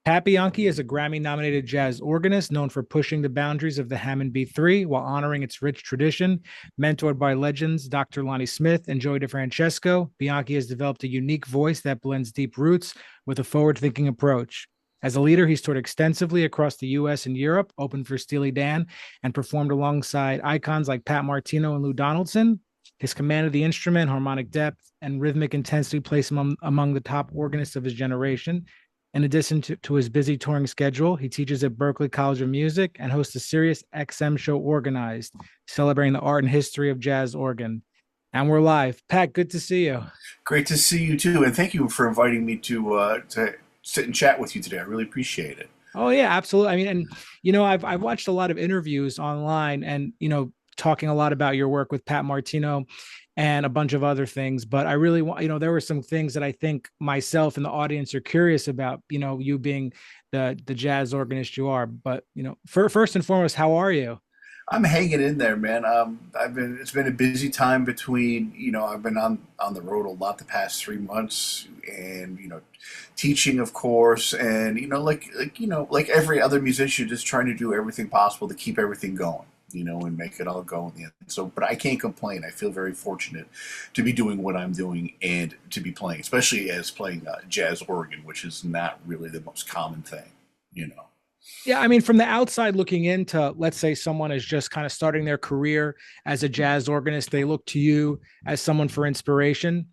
Pat Bianchi is a Grammy-nominated jazz organist known for pushing the boundaries of the Hammond B-3 while honoring its rich tradition. Mentored by legends Dr. Lonnie Smith and Joey DeFrancesco, Bianchi has developed a unique voice that blends deep roots with a forward-thinking approach. As a leader, he's toured extensively across the U.S. and Europe, opened for Steely Dan, and performed alongside icons like Pat Martino and Lou Donaldson. His command of the instrument, harmonic depth, and rhythmic intensity place him among the top organists of his generation. In addition to his busy touring schedule, he teaches at Berklee College of Music and hosts a SiriusXM show Organized, celebrating the art and history of jazz organ. And we're live. Pat, good to see you. Great to see you too, and thank you for inviting me to sit and chat with you today. I really appreciate it. Oh yeah, absolutely. I mean, and I've watched a lot of interviews online, and talking a lot about your work with Pat Martino and a bunch of other things. But I really want, there were some things that I think myself and the audience are curious about, you being the jazz organist you are. But, first and foremost, how are you? I'm hanging in there, man. It's been a busy time between, I've been on the road a lot the past 3 months, and teaching, of course, and like every other musician, just trying to do everything possible to keep everything going, and make it all go in the end. So, but I can't complain. I feel very fortunate to be doing what I'm doing and to be playing, especially as playing jazz organ, which is not really the most common thing. Yeah, I mean, from the outside looking into, let's say someone is just kind of starting their career as a jazz organist, they look to you as someone for inspiration.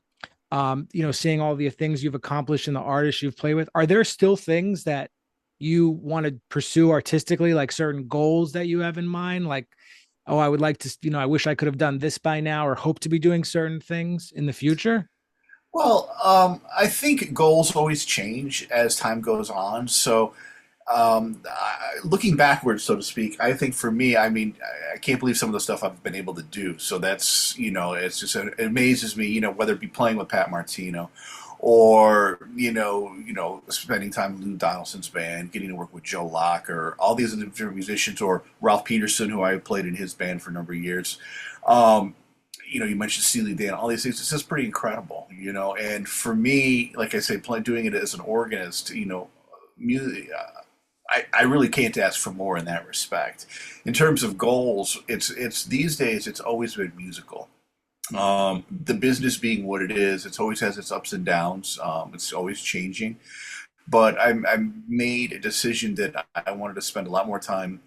Seeing all the things you've accomplished and the artists you've played with, are there still things that you want to pursue artistically, like certain goals that you have in mind? Like, oh, I would like to, I wish I could have done this by now, or hope to be doing certain things in the future? Well, I think goals always change as time goes on. So, looking backwards, so to speak, I think for me, I mean, I can't believe some of the stuff I've been able to do. So that's, it's just, it amazes me, whether it be playing with Pat Martino or, spending time with Lou Donaldson's band, getting to work with Joe Locke or all these other different musicians, or Ralph Peterson, who I played in his band for a number of years. You mentioned Steely Dan, all these things. It's just pretty incredible, and for me, like I say, doing it as an organist, music, I really can't ask for more in that respect. In terms of goals, it's these days it's always been musical. The business being what it is, it always has its ups and downs. It's always changing. But I made a decision that I wanted to spend a lot more time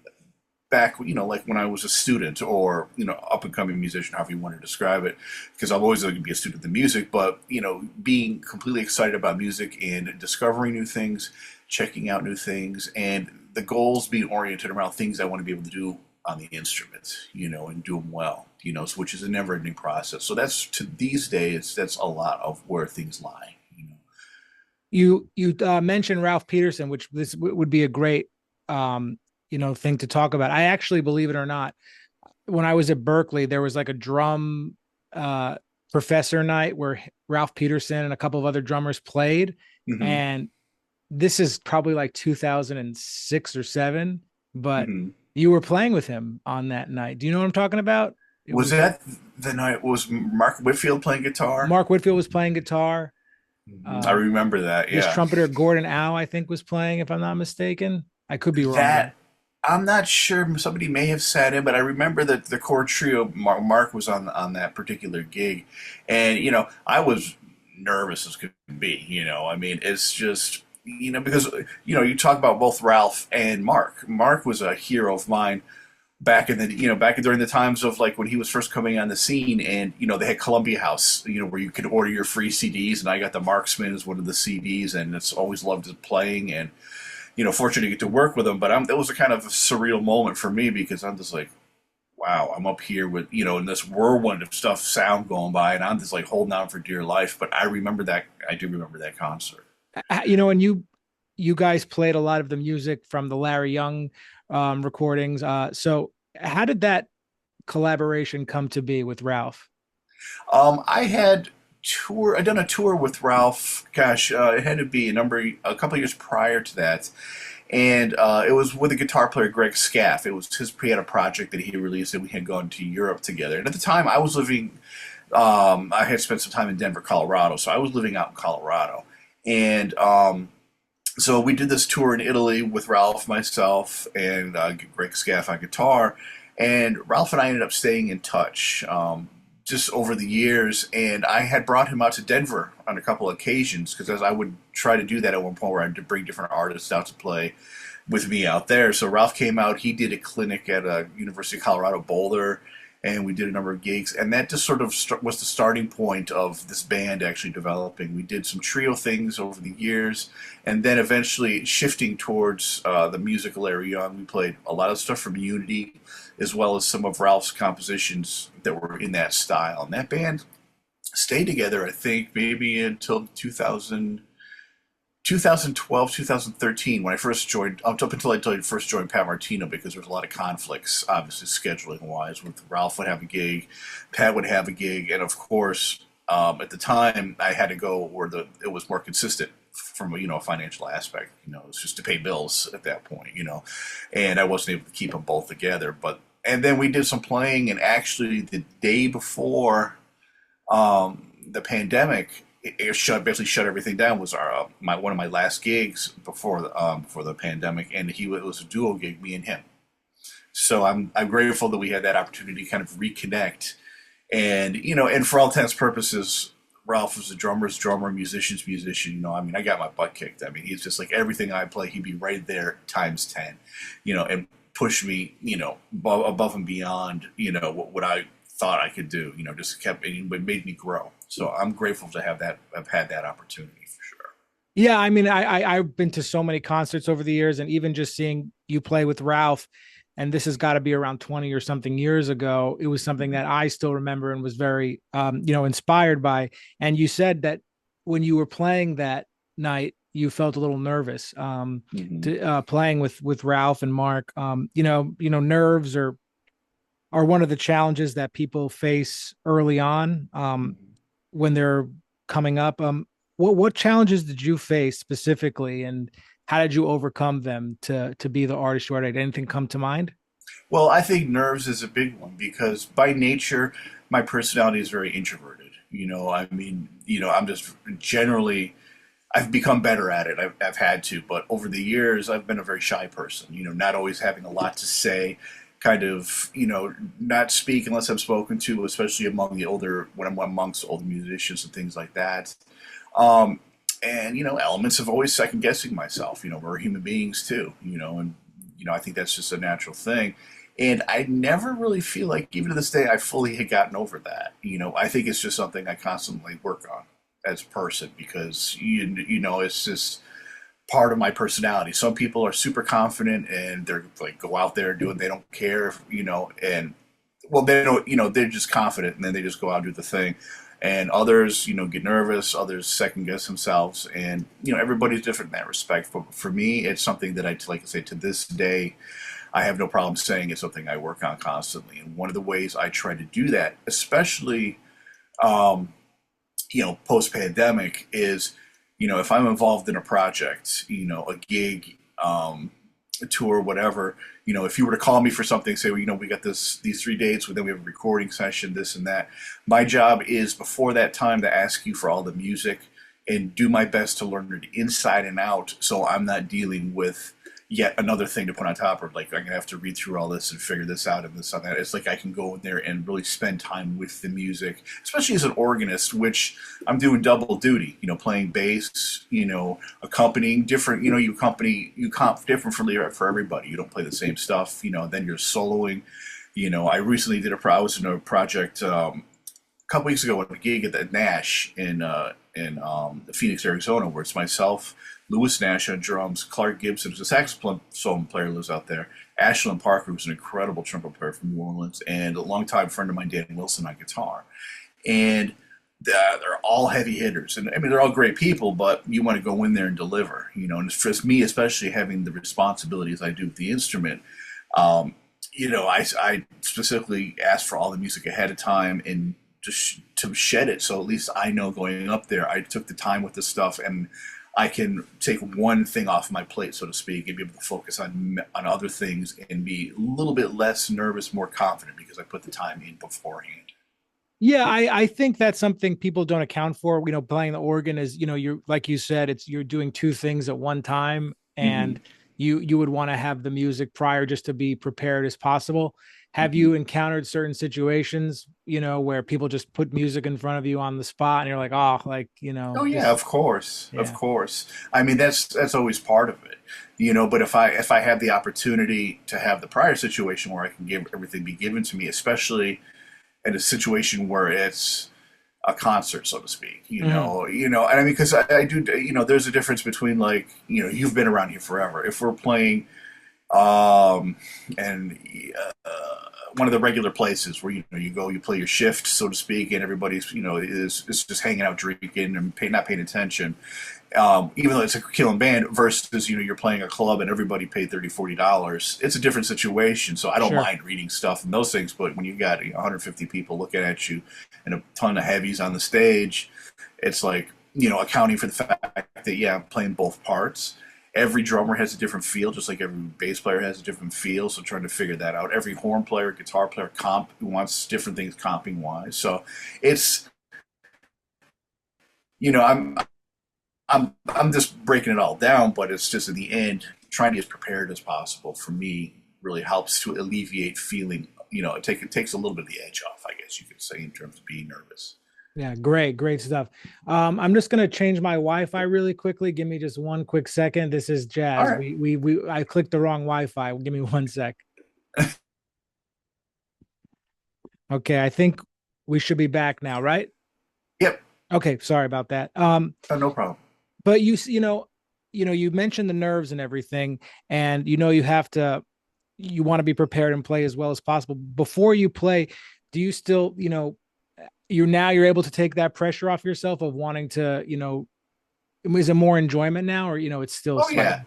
back, like when I was a student or, up and coming musician, however you want to describe it, because I'm always going to be a student of the music, but, being completely excited about music and discovering new things, checking out new things, and the goals being oriented around things I want to be able to do on the instrument, and do them well, which is a never ending process. So that's to these days, that's a lot of where things lie. You mentioned Ralph Peterson, which this would be a great thing to talk about. I actually, believe it or not, when I was at Berklee, there was like a drum professor night where Ralph Peterson and a couple of other drummers played. Hmm. And this is probably like 2006 or seven, but Hmm. you were playing with him on that night. Do you know what I'm talking about? It Was was that the night was Mark Whitfield playing guitar? Mark Whitfield was playing guitar. I Uh, remember that. his Yeah, trumpeter Gordon Howe, I think, was playing, if I'm not mistaken. I could be wrong though. that I'm not sure. Somebody may have sat in, but I remember that the core trio, Mark was on that particular gig, and I was nervous as could be. I mean, it's just because you talk about both Ralph and Mark. Mark was a hero of mine back in the back during the times of like when he was first coming on the scene, and they had Columbia House, where you could order your free CDs, and I got the Marksman as one of the CDs, and it's always loved his playing, and fortunate to get to work with him. But that was a kind of a surreal moment for me because I'm just like, wow, I'm up here with in this whirlwind of stuff, sound going by, and I'm just like holding on for dear life. But I remember that. I do remember that concert. And you guys played a lot of the music from the Larry Young recordings. So how did that collaboration come to be with Ralph? I had I done a tour with Ralph. Gosh, it had to be a couple of years prior to that, and it was with a guitar player, Greg Scaff. It was he had a project that he released, and we had gone to Europe together. And at the time, I was living. I had spent some time in Denver, Colorado, so I was living out in Colorado, and So we did this tour in Italy with Ralph, myself, and Greg Scaff on guitar. And Ralph and I ended up staying in touch just over the years. And I had brought him out to Denver on a couple of occasions because as I would try to do that at one point where I had to bring different artists out to play with me out there. So Ralph came out. He did a clinic at University of Colorado Boulder, and we did a number of gigs. And that just sort of was the starting point of this band actually developing. We did some trio things over the years, and then eventually shifting towards the musical area. We played a lot of stuff from Unity, as well as some of Ralph's compositions that were in that style. And that band stayed together, I think, maybe until 2012, 2013, when I first joined, up until I first joined Pat Martino, because there was a lot of conflicts, obviously scheduling wise. With Ralph would have a gig, Pat would have a gig, and of course, at the time, I had to go where it was more consistent from a financial aspect. It was just to pay bills at that point, and I wasn't able to keep them both together. And then we did some playing, and actually the day before the pandemic, basically shut everything down, was one of my last gigs before the pandemic, and it was a duo gig, me and him. So I'm grateful that we had that opportunity to kind of reconnect, and for all intents and purposes, Ralph was the drummer's drummer, musician's musician. I got my butt kicked. He's just like everything I play, he'd be right there times 10, and push me, above and beyond, what I thought I could do. Just it made me grow. So I'm grateful to have had that opportunity for sure. Yeah, I've been to so many concerts over the years, and even just seeing you play with Ralph, and this has got to be around 20 or something years ago. It was something that I still remember and was very, inspired by. And you said that when you were playing that night, you felt a little nervous, playing with Ralph and Mark. Nerves are one of the challenges that people face early on. When they're coming up. What challenges did you face specifically, and how did you overcome them to be the artist you are? Did anything come to mind? Well, I think nerves is a big one because by nature, my personality is very introverted. I'm just generally, I've become better at it. I've had to, but over the years, I've been a very shy person, not always having a lot to say, kind of, not speak unless I'm spoken to, especially when I'm amongst older musicians and things like that. Elements of always second guessing myself. We're human beings too, and I think that's just a natural thing. And I never really feel like, even to this day, I fully had gotten over that. I think it's just something I constantly work on as a person because, it's just part of my personality. Some people are super confident and they're like go out there and do it. They don't care, and well, they don't, they're just confident and then they just go out and do the thing. And others, get nervous. Others second guess themselves, and everybody's different in that respect. But for me, it's something that like I say, to this day, I have no problem saying it's something I work on constantly. And one of the ways I try to do that, especially, post pandemic, is if I'm involved in a project, a gig, a tour, whatever, if you were to call me for something, say, well, we got these 3 dates, then we have a recording session, this and that. My job is before that time to ask you for all the music and do my best to learn it inside and out, so I'm not dealing with yet another thing to put on top of, like, I'm going to have to read through all this and figure this out and this and that. It's like I can go in there and really spend time with the music, especially as an organist, which I'm doing double duty, playing bass, accompanying different, you comp different for everybody. You don't play the same stuff, then you're soloing. I recently I was in a project a couple weeks ago at a gig at the Nash in Phoenix, Arizona, where it's myself, Lewis Nash on drums, Clark Gibson, who's a saxophone player, lives out there, Ashlyn Parker, who's an incredible trumpet player from New Orleans, and a longtime friend of mine, Dan Wilson, on guitar. And they're all heavy hitters. And they're all great people, but you want to go in there and deliver, and for me, especially having the responsibilities I do with the instrument, I specifically asked for all the music ahead of time and just to shed it. So at least I know going up there, I took the time with the stuff and I can take one thing off my plate, so to speak, and be able to focus on other things and be a little bit less nervous, more confident because I put the time in beforehand. Yeah, I think that's something people don't account for. Playing the organ is, you're like you said, you're doing two things at one time, Hmm. and you would want to have the music prior just to be prepared as possible. Have Hmm. you encountered certain situations, where people just put music in front of you on the spot and you're like, oh, like, Oh yeah, this, of course, of yeah, course. I mean, that's always part of it, you know. But if I have the opportunity to have the prior situation where I can give everything be given to me, especially in a situation where it's a concert, so to speak, hmm, and I mean, because I do, there's a difference between like, you've been around here forever. If we're playing, and one of the regular places where you go, you play your shift, so to speak, and everybody's is just hanging out, drinking, and not paying attention. Even though it's a killing band, versus you're playing a club and everybody paid $30-$40, it's a different situation. So I don't sure, mind reading stuff and those things, but when you got 150 people looking at you and a ton of heavies on the stage, it's like accounting for the fact that I'm playing both parts. Every drummer has a different feel, just like every bass player has a different feel. So trying to figure that out. Every horn player, guitar player, comp wants different things comping wise. So it's I'm just breaking it all down, but it's just in the end trying to be as prepared as possible for me really helps to alleviate feeling. It takes a little bit of the edge off, I guess you could say, in terms of being nervous. yeah, great stuff. I'm just gonna change my Wi-Fi really quickly. Give me just one quick second. This is All Jazz. right. We I clicked the wrong Wi-Fi. Give me one sec. Okay, I think we should be back now, right? Yep. Okay, sorry about that. Oh, no problem. But you mentioned the nerves and everything, and you want to be prepared and play as well as possible. Before you play, do you still, you're able to take that pressure off yourself of wanting to, is it more enjoyment now, or it's still Oh slightly? yeah.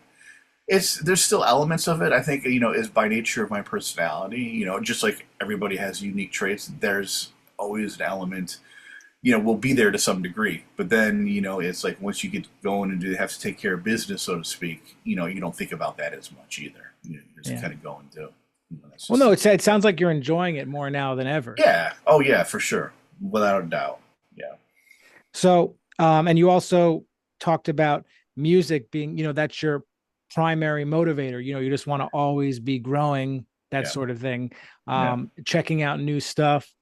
There's still elements of it. I think is by nature of my personality. Just like everybody has unique traits. There's always an element. Will be there to some degree, but then it's like once you get going and do have to take care of business, so to speak. You don't think about that as much either. You're just Yeah. kind of going to. That's Well, just no, it sounds like you're enjoying it more now than ever. yeah. Oh yeah, for sure, without a doubt. Yeah. So, and you also talked about music being, that's your primary motivator. You just want to always be growing, that Yeah. sort of thing. Yeah. Checking out new stuff.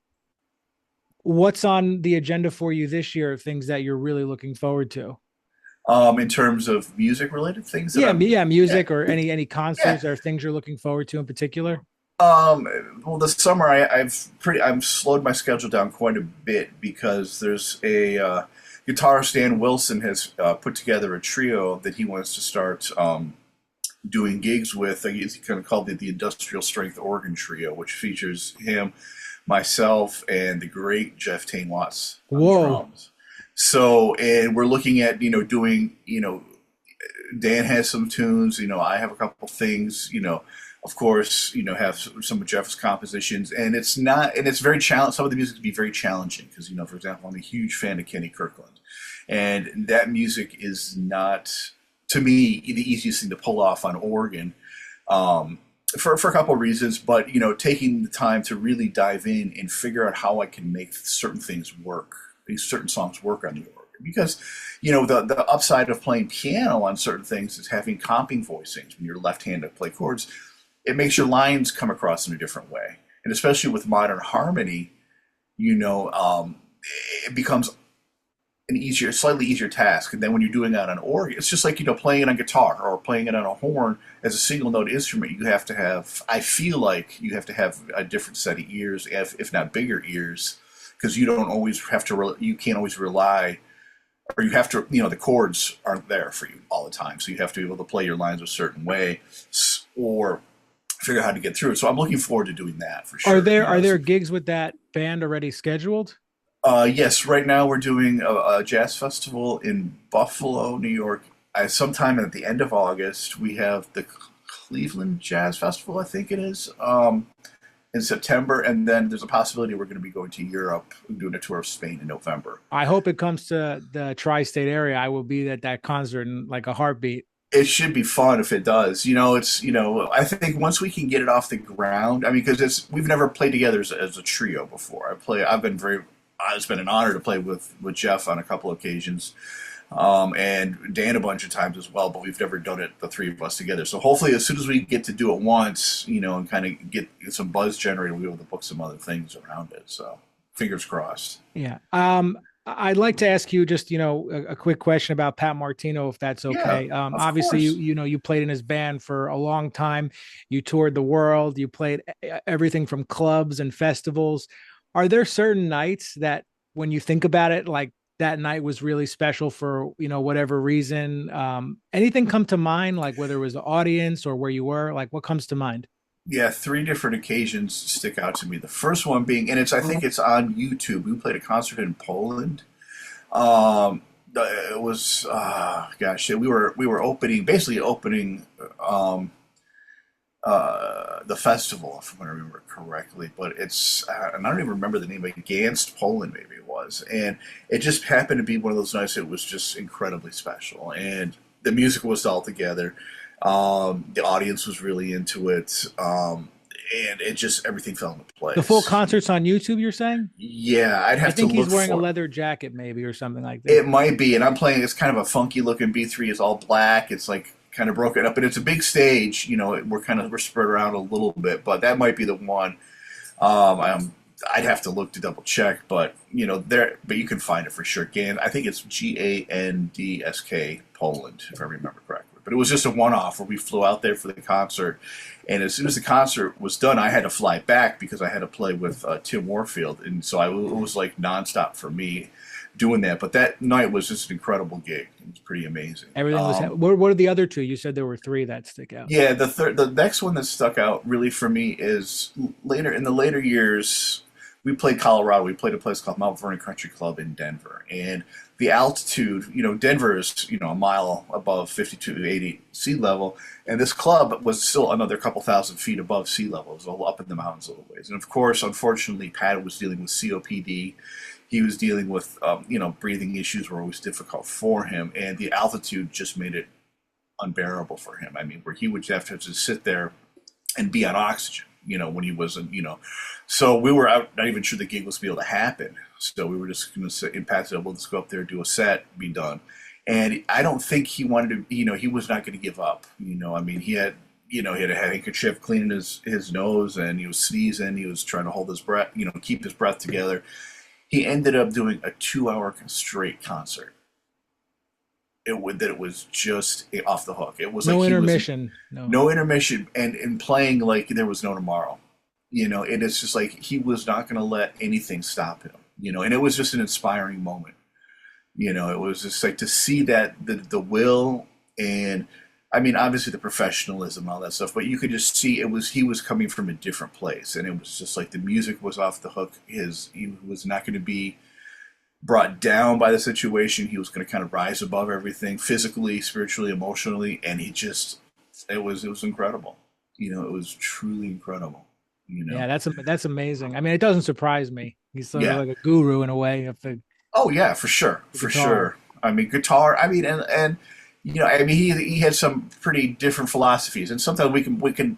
What's on the agenda for you this year of things that you're really looking forward to? In terms of music related things that Yeah, I'm. yeah, Yeah. music or any Yeah. concerts or things you're looking forward to in particular. Um, well, this summer I've slowed my schedule down quite a bit because there's a guitarist Dan Wilson has put together a trio that he wants to start doing gigs with. I guess he kind of called it the Industrial Strength Organ Trio, which features him, myself, and the great Jeff Tain Watts on Whoa. drums. So, and we're looking at doing Dan has some tunes. I have a couple things. Of course, have some of Jeff's compositions, and it's very challenging. Some of the music can be very challenging because, for example, I'm a huge fan of Kenny Kirkland, and that music is not, to me, the easiest thing to pull off on organ, for a couple of reasons. But taking the time to really dive in and figure out how I can make certain things work, these certain songs work on the organ, because the upside of playing piano on certain things is having comping voicings when you're left-handed to play chords. It makes your lines come across in a different way, and especially with modern harmony, it becomes slightly easier task. And then when you're doing that on organ, it's just like playing it on guitar or playing it on a horn as a single note instrument. You have to have, I feel like you have to have a different set of ears, if not bigger ears, because you don't always have to, you can't always rely, or you have to, the chords aren't there for you all the time. So you have to be able to play your lines a certain way or figure out how to get through it. So I'm looking forward to doing that for Are sure. there are there gigs with that band already scheduled? Yes, right now we're doing a jazz festival in Buffalo, New York. Sometime at the end of August, we have the Cleveland Jazz Festival, I think it is, in September. And then there's a possibility we're going to be going to Europe and doing a tour of Spain in November. I hope it comes to the tri-state area. I will be at that concert in like a heartbeat. It should be fun if it does. I think once we can get it off the ground, I mean, because we've never played together as a trio before. I've been very it's been an honor to play with Jeff on a couple occasions, and Dan a bunch of times as well. But we've never done it, the three of us together. So hopefully, as soon as we get to do it once, and kind of get some buzz generated, we'll be able to book some other things around it. So fingers crossed. Yeah. I'd like to ask you just, a quick question about Pat Martino, if that's okay. Yeah, of Obviously, course. you played in his band for a long time. You toured the world. You played everything from clubs and festivals. Are there certain nights that, when you think about it, like that night was really special for, whatever reason? Anything come to mind, like whether it was the audience or where you were? Like, what comes to mind? Yeah, three different occasions stick out to me. The first one being, and I think it's on YouTube. We played a concert in Poland. It was, gosh, we were basically opening, the festival, if I remember correctly. But and I don't even remember the name, but Gdansk, Poland, maybe it was. And it just happened to be one of those nights that was just incredibly special. And the music was all together. The audience was really into it. And it just, everything fell into place. The full concert's on YouTube, you're saying? Yeah, I'd have I think to look he's wearing a for it. leather jacket, maybe, or something like that. It might be, and I'm playing. It's kind of a funky looking B3. It's all black. It's like kind of broken up, and it's a big stage. We're spread around a little bit, but that might be the one. I'd have to look to double check, but but you can find it for sure. I think it's Gandsk, Poland, if I remember correctly. But it was just a one-off where we flew out there for the concert, and as soon as the concert was done, I had to fly back because I had to play with Tim Warfield, and so it was like nonstop for me doing that. But that night was just an incredible gig. It was pretty amazing. Everything was. What are the other two? You said there were three that stick out. Yeah, the next one that stuck out really for me is in the later years. We played Colorado. We played a place called Mount Vernon Country Club in Denver, and the altitude, Denver is, a mile above 5280 sea level, and this club was still another couple thousand feet above sea level. It was all up in the mountains a little ways. And of course, unfortunately, Pat was dealing with COPD. He was dealing with, breathing issues were always difficult for him, and the altitude just made it unbearable for him. I mean, where he would have to just sit there and be on oxygen, when he wasn't, So we were out, not even sure the gig was going to be able to happen. So we were just going to say, in Pat said, we'll just go up there, do a set, be done. And I don't think he wanted to, he was not going to give up. I mean, he had a handkerchief cleaning his nose, and he was sneezing. He was trying to hold his breath, keep his breath together. He ended up doing a 2-hour straight concert. It was just off the hook. It was no like intermission. No intermission, and playing like there was no tomorrow. And it's just like he was not going to let anything stop him. And it was just an inspiring moment. It was just like to see that the will, and I mean, obviously the professionalism and all that stuff, but you could just see he was coming from a different place, and it was just like the music was off the hook. He was not going to be brought down by the situation. He was going to kind of rise above everything, physically, spiritually, emotionally, and it was incredible. It was truly incredible. Yeah, that's amazing. I mean, it doesn't surprise me. He's sort of like a guru in a way of the. Oh yeah, for sure, for sure. I mean, guitar. I mean, and I mean, he had some pretty different philosophies, and sometimes we can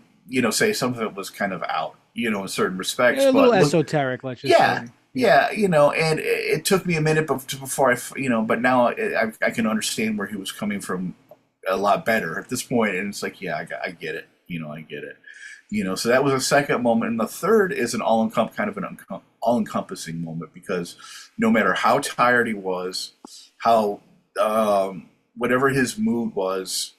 say some of it was kind of out, in certain respects, a little esoteric. Let's just say. Yeah, and it took me a minute before but now I can understand where he was coming from a lot better at this point, and it's like, yeah, I get it. I get it. So that was a second moment, and the third is an all-encompassing moment, because no matter how tired he was, how whatever his mood was,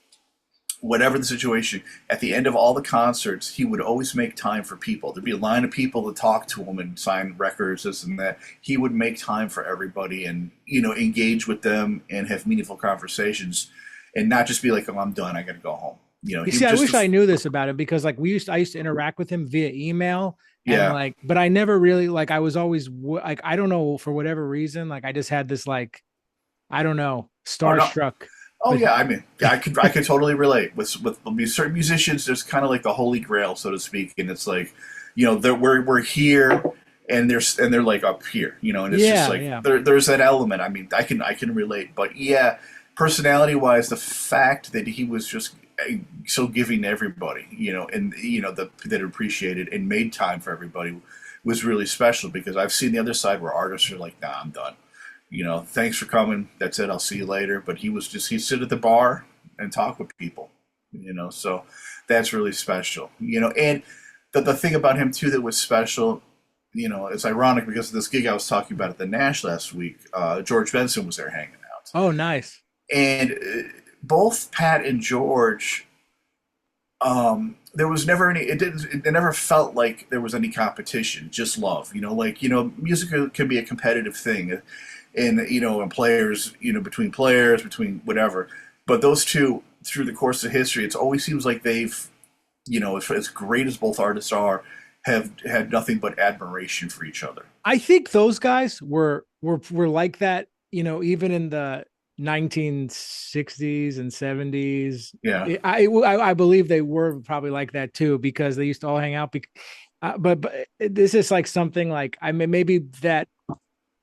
whatever the situation, at the end of all the concerts, he would always make time for people. There'd be a line of people to talk to him and sign records, this and that. He would make time for everybody and, engage with them and have meaningful conversations, and not just be like, oh, I'm done, I got to go home. You see, I wish I knew this about him, because like I used to interact with him via email. And but I never really, I was always like, I don't know, for whatever reason, I just had this, I don't know, starstruck. Oh yeah, I mean, I could totally relate with certain musicians. There's kind of like the holy grail, so to speak, and it's like, we're here, and they're like up here, and it's just like there's that element. I mean, I can relate, but yeah, personality wise, the fact that he was just so giving to everybody, and that appreciated and made time for everybody was really special, because I've seen the other side where artists are like, nah, I'm done. Thanks for coming. That's it. I'll see you later. But he'd sit at the bar and talk with people, so that's really special, and the thing about him too that was special, it's ironic because of this gig I was talking about at the Nash last week. George Benson was there hanging out. Oh, nice. And both Pat and George, there was never any. It never felt like there was any competition. Just love. Music can be a competitive thing, and players, between players, between whatever. But those two, through the course of history, it always seems like they've, as great as both artists are, have had nothing but admiration for each other. I think those guys were like that, even in the 1960s and 70s. Yeah. I believe they were probably like that too, because they used to all hang out. But this is like something like, I mean, maybe that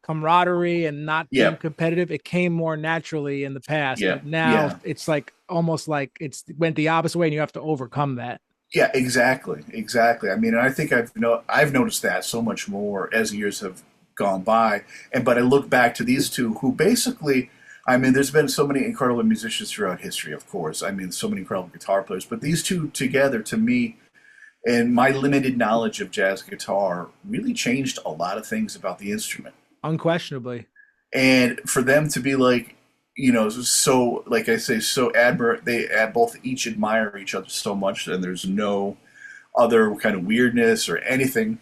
camaraderie and not being competitive, it came more naturally in the past. But now it's like almost like it went the opposite way, and you have to overcome that. Yeah, exactly. I mean, I think I've noticed that so much more as years have gone by. But I look back to these two who basically, I mean, there's been so many incredible musicians throughout history, of course. I mean, so many incredible guitar players. But these two together, to me, and my limited knowledge of jazz guitar, really changed a lot of things about the instrument. Unquestionably. And for them to be like, so, like I say, so they both each admire each other so much, and there's no other kind of weirdness or anything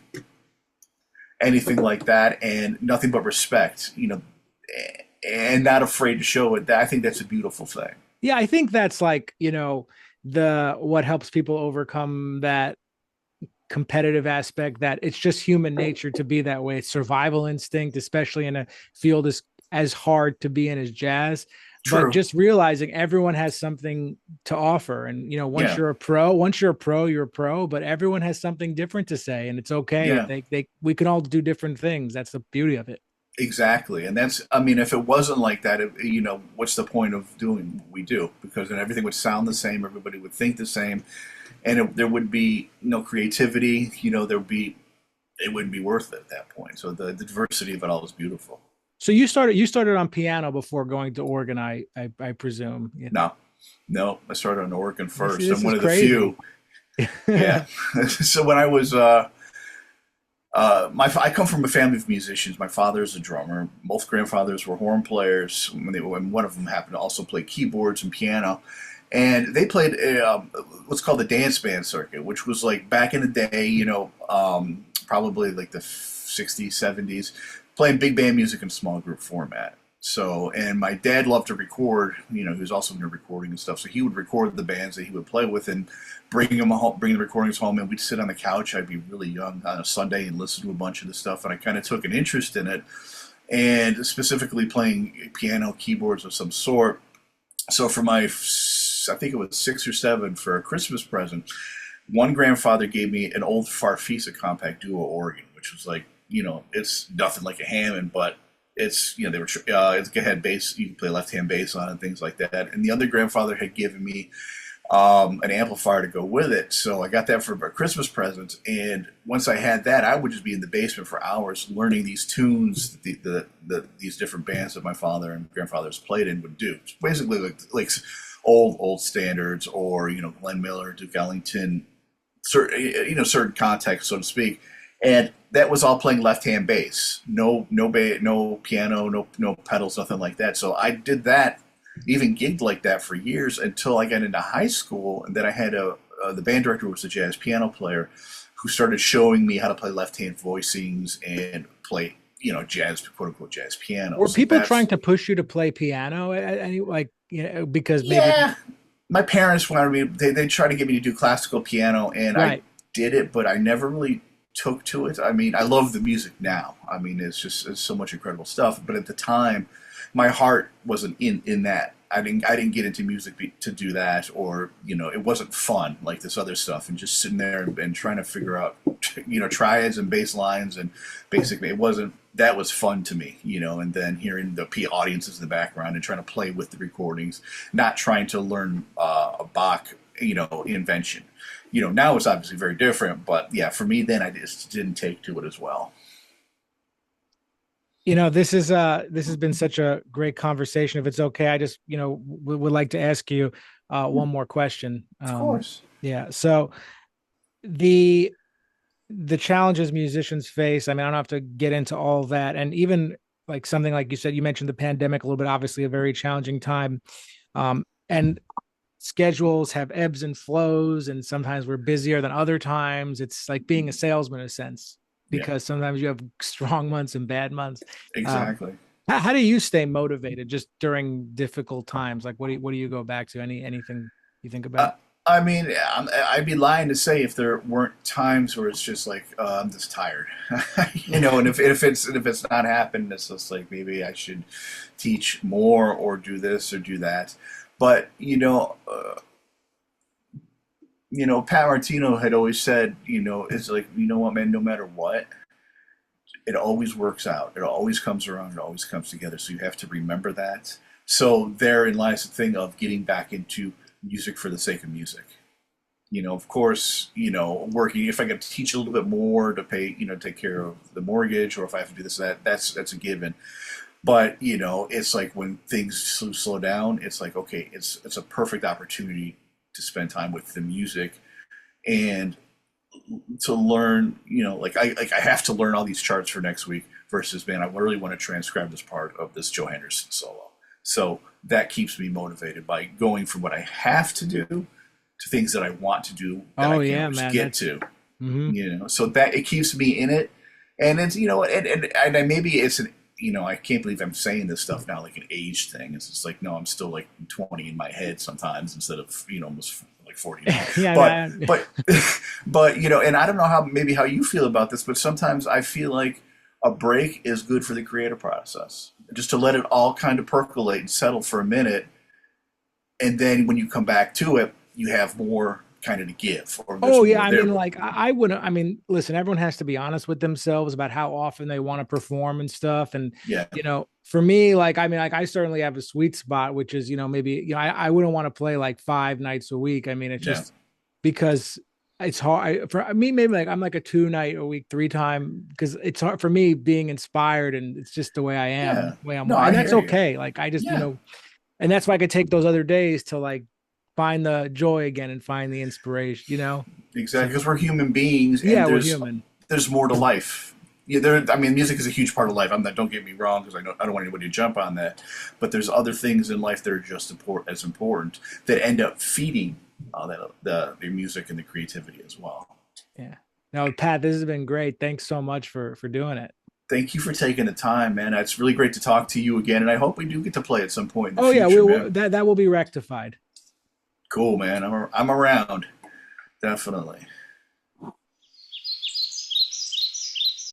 like that, and nothing but respect, and not afraid to show it. I think that's a beautiful thing. Yeah, I think that's like, what helps people overcome that competitive aspect, that it's just human nature to be that way. It's survival instinct, especially in a field as hard to be in as jazz. True. But just realizing everyone has something to offer. And, once you're a pro, you're a pro, but everyone has something different to say, and it's okay. Yeah. We can all do different things. That's the beauty of it. Exactly. And if it wasn't like that, what's the point of doing what we do? Because then everything would sound the same. Everybody would think the same. And there would be no creativity, it wouldn't be worth it at that point. So the diversity of it all was beautiful. So you started on piano before going to organ, I presume. No, I started on organ first. I'm one of the few. Yeah. So when I was, I come from a family of musicians. My father's a drummer. Both grandfathers were horn players. When one of them happened to also play keyboards and piano. And they played what's called the dance band circuit, which was like back in the day, probably like the 60s, 70s, playing big band music in small group format. So, and my dad loved to record, he was also into recording and stuff. So he would record the bands that he would play with and bring the recordings home, and we'd sit on the couch. I'd be really young on a Sunday and listen to a bunch of the stuff. And I kind of took an interest in it, and specifically playing piano, keyboards of some sort. So for I think it was 6 or 7 for a Christmas present, one grandfather gave me an old Farfisa compact duo organ, which was like, it's nothing like a Hammond, but it's, it had bass, you can play left-hand bass on it and things like that. And the other grandfather had given me an amplifier to go with it. So I got that for a Christmas present. And once I had that, I would just be in the basement for hours learning these tunes that these different bands that my father and grandfathers played in would do. It's basically like old standards, or Glenn Miller, Duke Ellington, certain context, so to speak. And that was all playing left-hand bass, no piano, no pedals, nothing like that. So I did that, even gigged like that for years until I got into high school, and then I had the band director was a jazz piano player who started showing me how to play left-hand voicings and play jazz, quote unquote, jazz piano. Were people trying to push you to play piano? Because maybe. Yeah, my parents wanted me. They tried to get me to do classical piano, and right. I did it, but I never really took to it. I mean, I love the music now. I mean, it's so much incredible stuff. But at the time, my heart wasn't in that. I didn't get into music to do that, or it wasn't fun like this other stuff, and just sitting there and trying to figure out triads and bass lines, and basically it wasn't. That was fun to me, and then hearing the audiences in the background and trying to play with the recordings, not trying to learn a Bach invention. Now it's obviously very different, but yeah, for me then I just didn't take to it as well. This has been such a great conversation. If it's okay, I just, would like to ask you one more question. Of course. Yeah. So the challenges musicians face, I mean, I don't have to get into all that. And even like something like you said, you mentioned the pandemic a little bit, obviously a very challenging time. And schedules have ebbs and flows, and sometimes we're busier than other times. It's like being a salesman in a sense, because sometimes you have strong months and bad months. Exactly. How do you stay motivated just during difficult times? Like, what do you go back to? Anything you think about? I mean, I'd be lying to say if there weren't times where it's just like I'm just tired, and if it's not happened, it's just like maybe I should teach more or do this or do that. But Pat Martino had always said, it's like, what, man, no matter what, it always works out. It always comes around. It always comes together. So you have to remember that. So therein lies the thing of getting back into music for the sake of music. Of course, working, if I get to teach a little bit more to pay, take care of the mortgage, or if I have to do this, that's a given. But, it's like when things slow down, it's like, okay, it's a perfect opportunity to spend time with the music and to learn, like I have to learn all these charts for next week versus, man, I really want to transcribe this part of this Joe Henderson solo. So that keeps me motivated by going from what I have to do to things that I want to do that I can't get to. Mm-hmm. So that it keeps me in it. And it's, and maybe it's an, I can't believe I'm saying this stuff now, like an age thing. It's just like, no, I'm still like 20 in my head sometimes instead of, almost like 40. But, and I don't know how you feel about this, but sometimes I feel like a break is good for the creative process. Just to let it all kind of percolate and settle for a minute. And then when you come back to it, you have more kind of to give. I wouldn't, listen, everyone has to be honest with themselves about how often they want to perform and stuff. And, for me, I certainly have a sweet spot, which is, maybe, I wouldn't want to play like 5 nights a week. I mean, it's just because it's hard for me, maybe like I'm like a 2 night a week, 3 time, because it's hard for me being inspired, and it's just the way I am, the way I'm, and that's okay. You. Like, I just, and that's why I could take those other days to like find the joy again and find the inspiration, Exactly, because we're human beings. And we're human. There's more to life. Yeah, music is a huge part of life. Don't get me wrong, because I don't want anybody to jump on that. But there's other things in life that are just as important that end up feeding the music and the creativity as well. Yeah. No, Pat, this has been great. Thanks so much for doing it. Thank you for taking the time, man. It's really great to talk to you again, and I hope we do get to play at some point in the future. That will be rectified. Cool, man. I'm around. Definitely.